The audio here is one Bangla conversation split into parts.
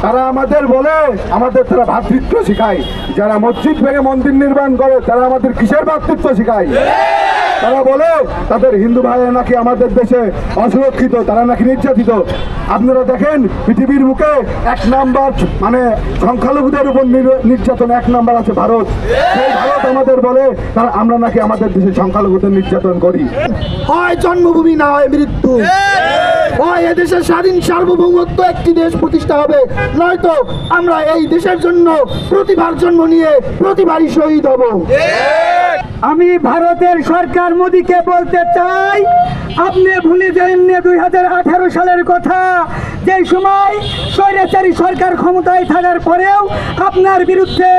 তারা আমাদের বলে আমাদের তারা ভ্রাতৃত্ব শিখায়, যারা মসজিদ ভেঙে মন্দির নির্মাণ করে তারা আমাদের কিসের ভ্রাতৃত্ব শিখায়? তারা বলে তাদের হিন্দু ভাইরা নাকি আমাদের দেশে অসুরক্ষিত, তারা নাকি নির্যাতিত। আপনারা দেখেন পৃথিবীর বুকে এক নাম্বার মানে সংখ্যালঘুদের উপর নির্যাতন এক নাম্বার আছে ভারত। সেই ভারত আমাদের বলে তারা আমরা নাকি আমাদের দেশে সংখ্যালঘুদের নির্যাতন করি। হয় জন্মভূমি না হয় মৃত্যু, হয় এদেশের স্বাধীন সার্বভৌমত্ব একটি দেশ প্রতিষ্ঠা হবে, নয়তো আমরা এই দেশের জন্য প্রতিভার জন্ম নিয়ে প্রতিবারই শহীদ হব। আমি ভারতের সরকার মোদীকে বলতে চাই, আপনি ভুলে যাননি 2018 সালের কথা, যে সময় স্বৈরাচারী সরকার ক্ষমতায় থাকার পরেও আপনার বিরুদ্ধে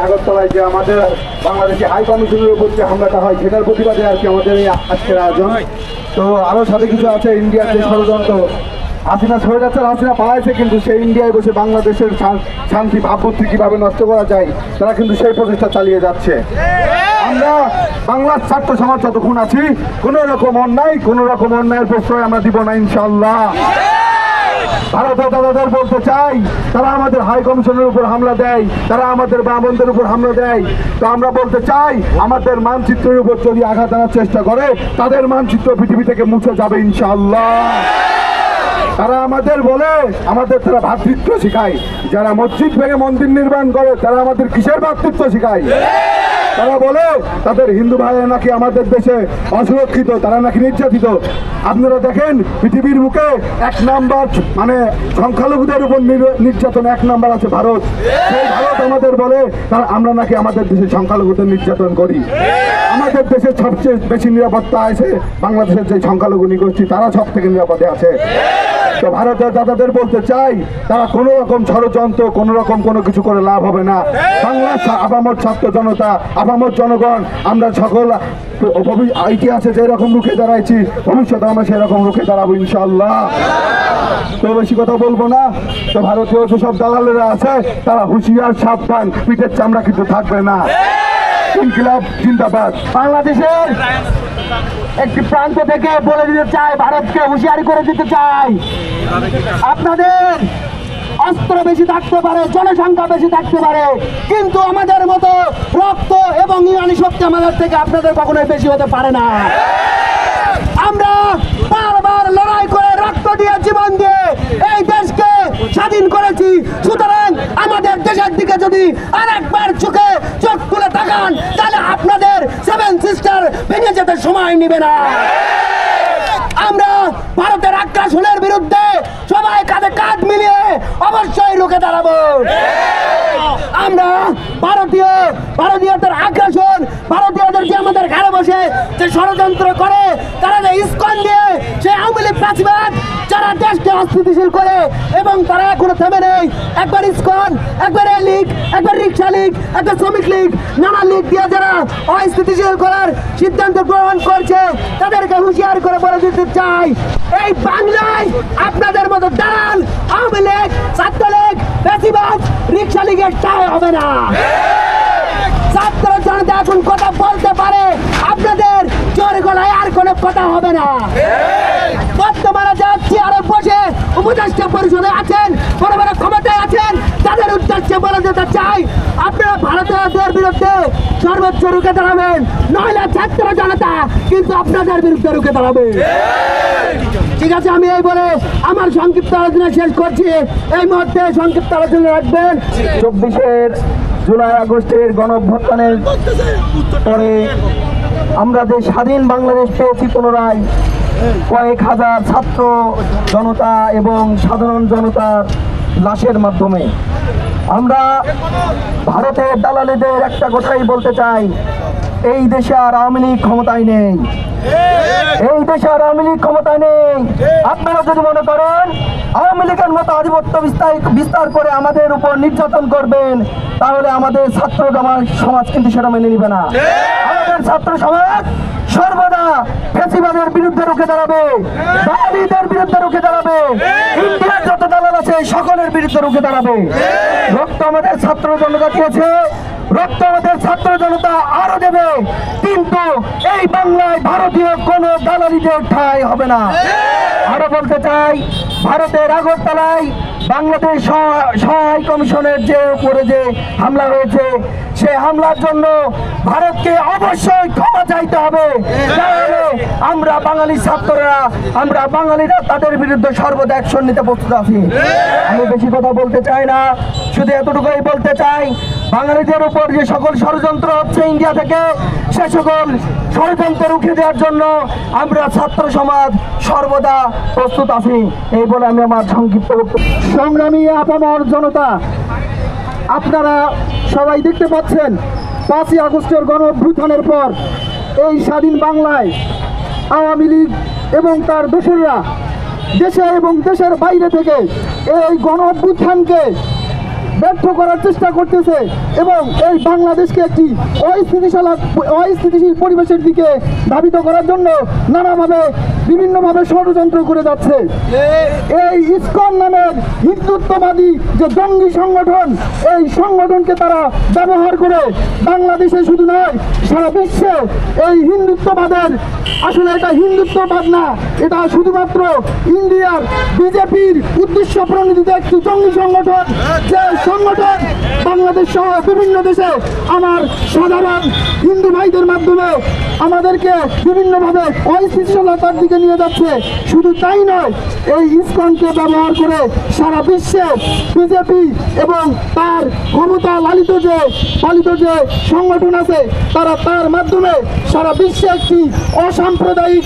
আগরতলায় যে আমাদের বাংলাদেশে হাই কমিশনের উপর যে হামলাটা হয় সেটার প্রতিবাদে আর কি আমাদের এই আজকের আয়োজন। তো আরো সাথে কিছু আছে ইন্ডিয়ার যে ষড়যন্ত্র, হাসিনা হাসিনা পালাইছে, কিন্তু সেই ইন্ডিয়ায় বসে বাংলাদেশের শান্তি ভাবমূর্তি কিভাবে নষ্ট করা যায় তারা কিন্তু সেই প্রচেষ্টা চালিয়ে যাচ্ছে। আমরা বাংলার ছাত্র সমাজ যতক্ষণ আছি কোনো রকম অন্যায়ের প্রশ্রয় আমরা দিব না ইনশাআল্লাহ। ভারতের দাদাদের বলতে চাই, তারা আমাদের হাই কমিশনের উপর হামলা দেয়, তারা আমাদের ব্রাহ্মণদের উপর হামলা দেয়। তো আমরা বলতে চাই আমাদের মানচিত্রের উপর যদি আঘাত আনার চেষ্টা করে তাদের মানচিত্র পৃথিবী থেকে মুছে যাবে ইনশাআল্লাহ। তারা আমাদের বলে আমাদের তারা ভ্রাতৃত্ব শিখায়, যারা মসজিদ ভেঙে মন্দির নির্মাণ করে তারা আমাদের কিসের ভ্রাতৃত্ব শিখায়? তারা বলে তাদের হিন্দু ভাইরা নাকি আমাদের দেশে অসুরক্ষিত, তারা নাকি নির্যাতিত। আপনারা দেখেন পৃথিবীর বুকে এক নাম্বার মানে সংখ্যালঘুদের উপর নির্যাতন এক নাম্বার আছে ভারত। সেই ভারত আমাদের বলে তারা আমরা নাকি আমাদের দেশে সংখ্যালঘুদের নির্যাতন করি। আমাদের দেশের সবচেয়ে বেশি নিরাপত্তা আছে বাংলাদেশের যে সংখ্যালঘু নিগোষ্ঠী, তারা সব থেকে নিরাপদে আছে। তো ভারতের দাদাদের বলতে চাই, তারা কোনো রকম ষড়যন্ত্র কোনো কিছু করে লাভ হবে না। বাংলার আপামর ছাত্র জনতা, আপামর জনগণ আমরা সকল ইতিহাসে যেরকম রুখে দাঁড়াইছি ভবিষ্যতে আমরা সেরকম রুখে দাঁড়াবো ইনশাআল্লাহ। তো বেশি কথা বলবো না। তো ভারতীয় যেসব দালালেরা আছে তারা হুঁশিয়ার, সাবধান, পিঠের চামড়া কিন্তু থাকবে না। ইনকিলাব জিন্দাবাদ। বাংলাদেশের একটি প্রান্ত থেকে বলে দিতে চাই, ভারতকে হুঁশিয়ারি করে দিতে চাই, আপনাদের অস্ত্র বেশি থাকতে পারে, জনসংখ্যা বেশি থাকতে পারে, কিন্তু আমাদের মতো রক্ত এবং ইমানি শক্তি আমাদের থেকে আপনাদের কখনোই বেশি হতে পারে না। আমরা বারবার লড়াই করে রক্ত দিয়ে জীবন দিয়ে এই দেশকে স্বাধীন করেছি, সুতরাং আমাদের দেশের দিকে যদি আরেকবার চোখ তুলে তাকান তাহলে আপনাদের সেভেন সিস্টার ভেঙে যেতে সময় নেবে না। আমরা ভারতের আগ্রাসনের বিরুদ্ধে সবাই কাঁধে কাঁধ মিলিয়ে অবশ্যই রুখে দাঁড়াবো। আমরা ভারতীয়দের আগ্রাসন, ভারতীয়দের যে আমাদের ঘরে বসে যে ষড়যন্ত্র করে, তারা যে ইস্কন দিয়ে সেই আওয়ামী লীগ প্রাচীবাদ যারা দেশকে অস্থিতিশীল করে এবং তারা এখনো থেমে নেই। একবার ইস্কন, একবার এ লীগ, একবার রিক্সা লীগ, একবার শ্রমিক লীগ, নানা লীগ দিয়ে যারা অস্থিতিশীল করার সিদ্ধান্ত গ্রহণ করছে তাদেরকে হুঁশিয়ার করে বলে দিতে চাই, এই বাংলায় আপনাদের মতো দালাল আওয়ামী লীগ, ছাত্রলীগ, প্রাচীবাদ, রিক্সা লীগের ঠাঁই হবে না। ছাত্র জনতা এখন কথা বলতে পারে, আপনাদের জোরে গলায় আর কোনো কথা হবে না। বর্তমানে যাচ্ছি আরো বসে উপদেষ্টা পরিষদে আছেন, বড় বড় ক্ষমতায় আছেন, তাদের উদ্দেশ্যে বলে যেতে চাই, আপনারা ভারতীয়দের বিরুদ্ধে সর্বোচ্চ রুখে দাঁড়াবেন, নইলে ছাত্র জনতা কিন্তু আপনাদের বিরুদ্ধে রুখে দাঁড়াবে। ঠিক আছে, আমি এই বলে আমার সংক্ষিপ্ত আলোচনা শেষ করছি। এই মুহূর্তে সংক্ষিপ্ত আলোচনা রাখবেন 24 জুলাই আগস্টের গণঅভ্যুত্থানের পরে আমরা যে স্বাধীন বাংলাদেশ পেয়েছি পুনরায় কয়েক হাজার ছাত্র জনতা এবং সাধারণ জনতার লাশের মাধ্যমে। আমরা ভারতের দালালিদের একটা কথাই বলতে চাই, এই দেশে আর আওয়ামী লীগ ক্ষমতায় নেই, এই দেশে আর আওয়ামী লীগ ক্ষমতায় নেই। আপনারা যদি মনে করেন আওয়ামী লীগের মতো আধিপত্য বিস্তার করে আমাদের উপর নির্যাতন করবেন, তাহলে আমাদের ছাত্র সমাজ কিন্তু সেটা মেনে নিবে না। আমাদের ছাত্র সমাজ সর্বদা ফ্যাসিবাদের বিরুদ্ধে রুখে দাঁড়াবে, দালালিদের বিরুদ্ধে রুখে দাঁড়াবে, ইন্ডিয়ার যত দালাল আছে সকলের বিরুদ্ধে রুখে দাঁড়াবে। রক্ত আমাদের ছাত্র জনতা দিয়েছে, রক্ত আমাদের ছাত্র জনতা আরো দেবে, কিন্তু এই বাংলায় ভারতীয় কোনো দালালিদের ঠাঁই হবে না। আরো বলতে চাই, ভারতের আগরতলায় বাংলাদেশ সহায় কমিশনের যে উপরে যে হামলা হয়েছে, সে হামলার জন্য ভারতকে অবশ্যই ক্ষমা চাইতে হবে। তাহলে আমরা বাঙালি ছাত্ররা, আমরা বাঙালিরা তাদের বিরুদ্ধে সর্বদা অ্যাকশন নিতে প্রস্তুত আছি। আমি বেশি কথা বলতে চাই না, শুধু এতটুকুই বলতে চাই, বাঙালিদের উপর যে সকল ষড়যন্ত্র হচ্ছে ইন্ডিয়া থেকে, সে সকল ষড়যন্ত্র রুখে দেওয়ার জন্য আমরা ছাত্র সমাজ সর্বদা প্রস্তুত আছি। এই বলে আমি আমার সংক্ষিপ্ত বক্তব্য। সংগ্রামী আপামর জনতা, আপনারা সবাই দেখতে পাচ্ছেন 5ই আগস্টের গণ অভ্যুত্থানের পর এই স্বাধীন বাংলায় আওয়ামী লীগ এবং তার দোসররা দেশে এবং দেশের বাইরে থেকে এই গণ অভ্যুত্থানকে ব্যর্থ করার চেষ্টা করতেছে এবং এই বাংলাদেশকে একটি অস্থিতিশীল পরিবেশের দিকে ধাবিত করার জন্য নানাভাবে বিভিন্নভাবে ষড়যন্ত্র করে যাচ্ছে। এই ইসকন নামের হিন্দুত্ববাদী যে জঙ্গি সংগঠন, এই সংগঠনকে তারা ব্যবহার করে বাংলাদেশে শুধু নয় সারা বিশ্বে এই হিন্দুত্ববাদের, আসলে এটা হিন্দুত্ববাদ না, এটা শুধুমাত্র ইন্ডিয়ার বিজেপির উদ্দেশ্য প্রণোদিত একটি জঙ্গি সংগঠন, যে সংগঠন বাংলাদেশ সহ বিভিন্ন দেশে আমার সাধারণ হিন্দু ভাইদের মাধ্যমে আমাদেরকে বিভিন্নভাবে অস্থিতিশীলতার দিকে নিয়ে যাচ্ছে। শুধু তাই নয়, এই ইসকনকে ব্যবহার করে সারা বিশ্বে বিজেপি এবং তার ক্ষমতা পালিত যে সংগঠন আছে, তারা তার মাধ্যমে সারা বিশ্বে একটি অসাম্প্রদায়িক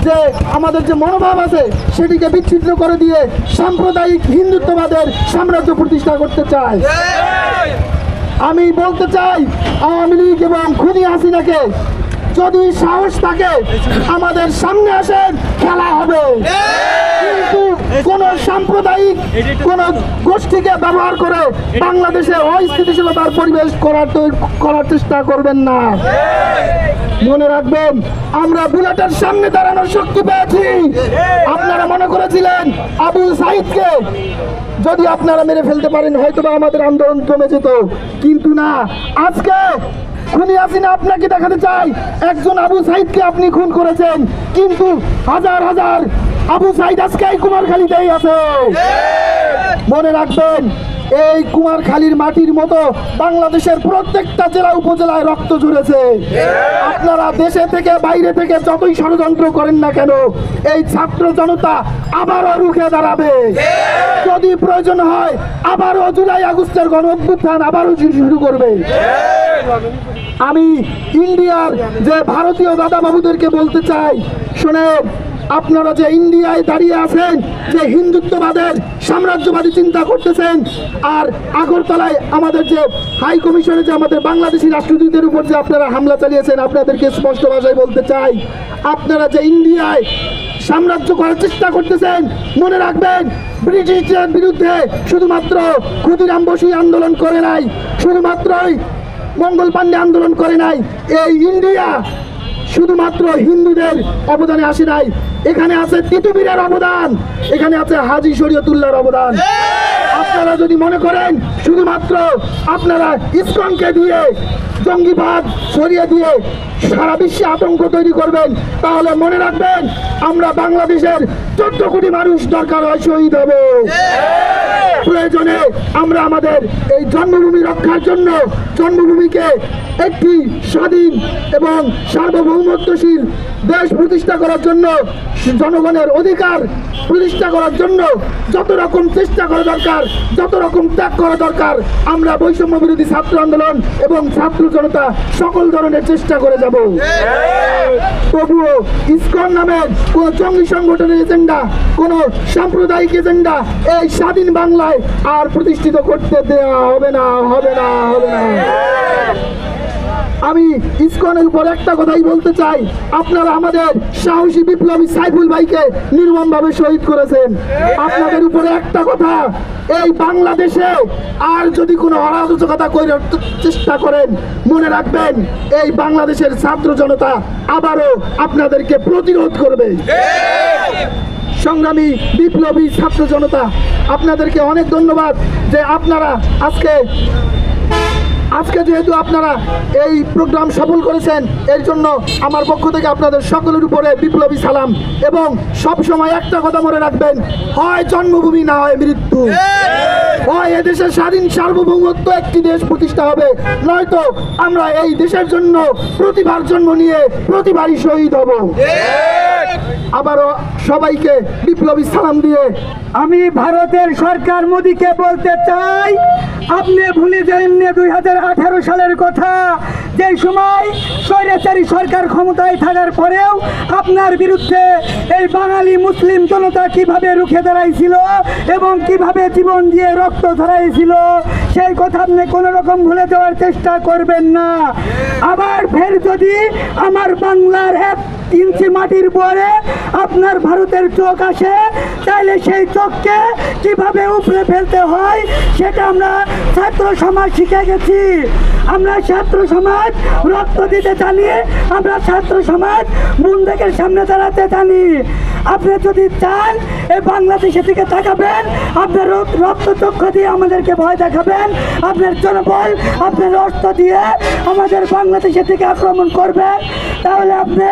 যে আমাদের যে মনোভাব আছে সেটিকে বিচ্ছিন্ন করে দিয়ে সাম্প্রদায়িক হিন্দুত্ববাদের সাম্রাজ্য প্রতিষ্ঠা করতে চায়। আমি বলতে চাই, আওয়ামী লীগ এবং খুনি হাসিনাকে যদি সাহস থাকে আমাদের সামনে আসেন, খেলা হবে। কিন্তু কোন সাম্প্রদায়িক কোন গোষ্ঠীকে ব্যবহার করে বাংলাদেশে অস্থিতিশীলতার পরিবেশ করার চেষ্টা করবেন না। মনে রাখবেন, আমরা বুলেটের সামনে দাঁড়ানোর শক্তি পেয়েছি। আপনারা মনে করেছিলেন আবু সাইদকে যদি আপনারা মেরে ফেলতে পারেন হয়তোবা আমাদের আন্দোলন কমে যেত, কিন্তু না। আজকে খুনি হাসিনা আপনাকে দেখাতে চাই, একজন আবু সাইদকে আপনি খুন করেছেন, কিন্তু হাজার হাজার আবু সাইদ আজকে এই কুমারখালীতেই আছে। মনে রাখবেন, এই কুমারখালীর মাটির মতো বাংলাদেশের প্রত্যেকটা জেলা উপজেলায় রক্ত ঝরেছে। আপনারা দেশে থেকে বাইরে থেকে যতই ষড়যন্ত্র করেন না কেন, এই ছাত্র জনতা আবারও রুখে দাঁড়াবে। যদি প্রয়োজন হয় আবারও জুলাই আগস্টের গণ অভ্যুত্থান আবারও শুরু করবে। আমি ইন্ডিয়ার যে ভারতীয় দাদা বাবুদেরকে বলতে চাই, শোনেন, আপনারা যে ইন্ডিয়ায় দাঁড়িয়ে আছেন, যে হিন্দুত্ববাদের সাম্রাজ্যবাদী চিন্তা করতেছেন, আর আগরতলায় আমাদের যে হাই কমিশনে যে আমাদের বাংলাদেশি রাষ্ট্রদূতের উপর যে আপনারা হামলা চালিয়েছেন, আপনাদেরকে স্পষ্ট ভাষায় বলতে চাই, আপনারা যে ইন্ডিয়ায় সাম্রাজ্য করার চেষ্টা করতেছেন, মনে রাখবেন, ব্রিটিশদের বিরুদ্ধে শুধুমাত্র ক্ষুদিরাম বসুই আন্দোলন করে নাই, শুধুমাত্রই মঙ্গল পাণ্ডে আন্দোলন করে নাই। এই ইন্ডিয়া শুধুমাত্র হিন্দুদের অবদানে আসে নাই, এখানে আছে তিতুমিরের অবদান, এখানে আছে হাজী শরীয়তুল্লাহর অবদান। আপনারা যদি মনে করেন শুধুমাত্র আপনারা ইসকনকে দিয়ে জঙ্গিবাদ ছড়িয়ে দিয়ে সারা বিশ্বে আতঙ্ক তৈরি করবেন, তাহলে মনে রাখবেন, আমরা বাংলাদেশের 14 কোটি মানুষ দরকার হয় শহীদ হবে। প্রয়োজনে আমরা আমাদের এই জন্মভূমি রক্ষার জন্য, জন্মভূমিকে একটি স্বাধীন এবং সার্বভৌমত্বশীল দেশ প্রতিষ্ঠা করার জন্য, জনগণের অধিকার প্রতিষ্ঠা করার জন্য যত রকম চেষ্টা করা দরকার, যত রকম ত্যাগ করা দরকার, আমরা বৈষম্য বিরোধী ছাত্র আন্দোলন এবং ছাত্র জনতা সকল ধরনের চেষ্টা করে যাব। তবুও ইসকন নামের কোন জঙ্গি সংগঠনের এজেন্ডা, কোন সাম্প্রদায়িক এজেন্ডা এই স্বাধীন বাংলায় আর প্রতিষ্ঠিত করতে দেওয়া হবে না, হবে না, হবে না। আমি ইসকনের উপর একটা কথাই বলতে চাই, আপনারা আমাদের সাহসী বিপ্লবী সাইফুল ভাইকে নির্মমভাবে শহীদ করেছেন। আপনাদের উপরে একটা কথা, এই বাংলাদেশে আর যদি কোনো অরাজকতা করার চেষ্টা করেন, মনে রাখবেন, এই বাংলাদেশের ছাত্র জনতা আবারও আপনাদেরকে প্রতিরোধ করবে। সংগ্রামী বিপ্লবী ছাত্র জনতা, আপনাদেরকে অনেক ধন্যবাদ যে আপনারা আজকে আজকে যেহেতু আপনারা এই প্রোগ্রাম সফল করেছেন, এর জন্য আমার পক্ষ থেকে আপনাদের সকলের উপরে বিপ্লবী সালাম। এবং সব সময় একটা কথা মনে রাখবেন, হয় জন্মভূমি না হয় মৃত্যু, হয় এদেশের স্বাধীন সার্বভৌমত্ব একটি দেশ প্রতিষ্ঠা হবে, নয়তো আমরা এই দেশের জন্য প্রতিবার জন্ম নিয়ে প্রতিবারই শহীদ হব। আবারও সবাইকে বিপ্লবী সালাম দিয়ে আমি ভারতের সরকার মোদীকে বলতে চাই, আপনি ভুলে যাননি 2018 সালের কথা, যে সময় স্বৈরাচারী সরকার ক্ষমতায় থাকার পরেও আপনার বিরুদ্ধে এই বাঙালি মুসলিম জনতা কিভাবে রুখে দাঁড়াইছিল এবং কিভাবে জীবন দিয়ে রক্ত ঝরাইছিল, সেই কথা আপনি কোনো রকম ভুলে যাওয়ার চেষ্টা করবেন না। আবার ফের যদি আমার বাংলার 1 ইঞ্চি মাটির পরে আপনার ভারতের চোখ আসে, তাহলে সেই চোখকে কিভাবে উপরে ফেলতে হয় সেটা আমরা ছাত্র সমাজ শিখে গেছি। আমরা ছাত্র সমাজ রক্ত দিতে জানি, আমরা ছাত্র সমাজ বন্দুকের সামনে দাঁড়াতে জানি। আপনি যদি চান এই বাংলাদেশের দিকে তাকাবেন, আপনার রক্ত চক্ষু দিয়ে আমাদেরকে ভয় দেখাবেন, আপনার জনবল আপনার অস্ত্র দিয়ে আমাদের বাংলাদেশের দিকে আক্রমণ করবেন, তাহলে আপনি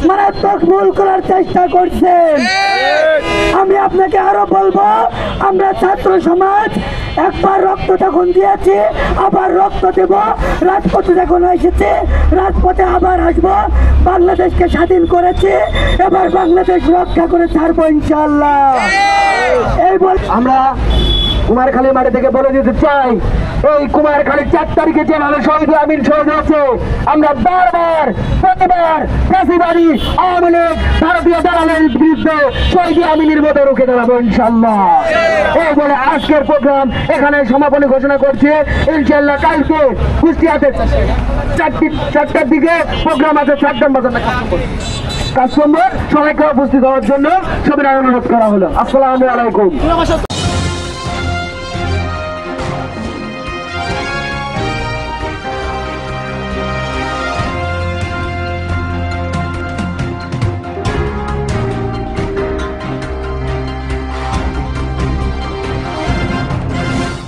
মারাত্মক ভুল করার চেষ্টা করছেন। আমি আপনাকে আরো বলবো, আমরা ছাত্র সমাজ একবার রক্ত যখন দিয়েছি আবার রক্ত দেব, রাজপথে যখন এসেছে রাজপথে আবার আসবো। বাংলাদেশকে স্বাধীন করেছি, এবার বাংলাদেশ রক্ষা করে ছাড়বো ইনশাআল্লাহ। এই বল আমরা কুমারখালী মাঠে থেকে বলে দিতে চাই, এই কুমারখালীর 4 তারিখে যেভাবে শহীদ আমিন শহীদ হয়েছে, আমরা বারবার প্রতিবার ফ্যাসিবাদী আওয়ামী লীগ ভারতীয় দালালের বিরুদ্ধে শহীদ আমিনের মতো রুখে দাঁড়াবো ইনশাআল্লাহ। এই বলে আজকের প্রোগ্রাম এখানে সমাপনী ঘোষণা করছে। ইনশাআল্লাহ কালকে কুষ্টিয়াতে 4টার দিকে প্রোগ্রাম আছে, 4টার বাজার কাস্টমার সবাইকে উপস্থিত হওয়ার জন্য সবাই অনুরোধ করা হলো। আসসালামু আলাইকুম।